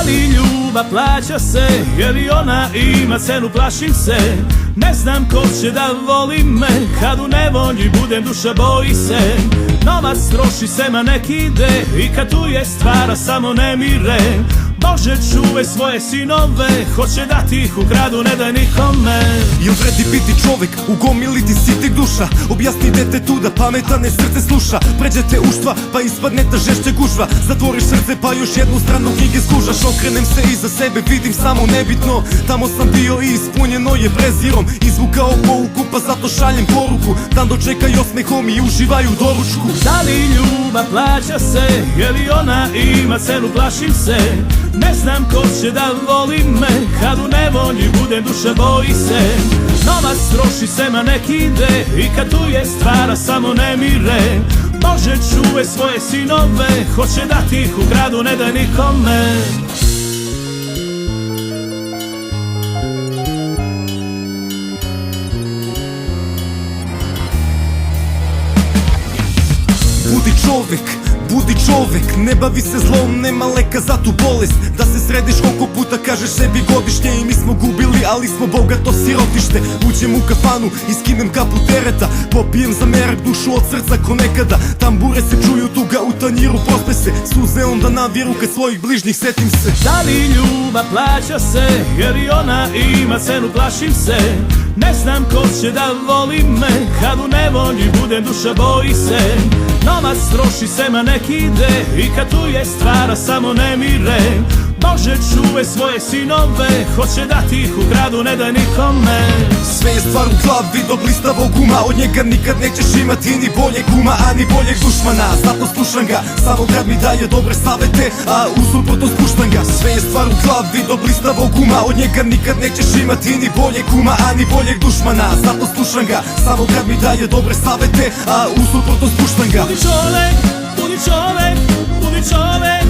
li ljubav plaća se, je li ona ima cenu, plašim se. Ne znam ko će da voli me, kad u nevolji budem, duša boji se. Novac troši se, ma nek ide, i kad tu je stvara samo nemire. Bože čuvaj svoje sinove, hoće da ti ih ukradu, ne daj nikome. Jel vredi biti čovek, u gomili ti sitih duša? Objasni detetu da pametane srce sluša. Pređete uštva, pa ispadne ta žešće gužva. Zatvoriš srce, pa još jednu stranu knjige skužaš. Okrenem se iza sebe, vidim samo nebitno. Tamo sam bio i ispunjeno je prezirom. Izvukao pouku, pa zato šaljem poruku. Dan dočekaj osmehom i uživaj u doručku. Da li ljubav plaća se, je li ona ima cenu, plašim se. Ne znam ko će da voli me, kad u nevolji budem, duša boji se. Novac troši se, ma nek ide, i kad tu je stvara samo nemire. Bože čuvaj svoje sinove, hoće da ti ih ukradu, ne daj nikome. Budi čovek, ne bavi se zlom, nema leka za tu bolest. Da se središ koliko puta kažeš sebi godišnje. I mi smo gubili, ali smo bogato sirotište. Uđem u kafanu i skinem kapu tereta. Popijem za merak, dušu od srca ko nekada. Tambure se čuju, tuga u tanjiru prospe se. Suze onda naviru kad svojih bližnjih setim se. Da li ljubav plaća se, jer i ona ima cenu, plašim se. Ne znam ko će da voli me, kad u nevolji budem, duša boji se. Novac troši se, ma nek ide, i kad tu je stvara samo nemire. Bože čuvaj svoje sinove, hoće da ti ih ukradu, ne daj nikome. Sve je stvar u glavi do blistavog uma. Od njega nikad nećeš imati ni boljeg kuma, a ni boljeg dušmana. Zato slušam ga, samo kad mi daje dobre savete, a usuprotno spuštam ga. Sve je stvar u glavi do blistavog uma. Od njega nikad nećeš imati ni boljeg kuma, a ni boljeg dušmana. Zato slušam ga, samo kad mi daje dobre savete, a usuprotno spuštam ga. Budi čovek, budi čovek, budi čovek.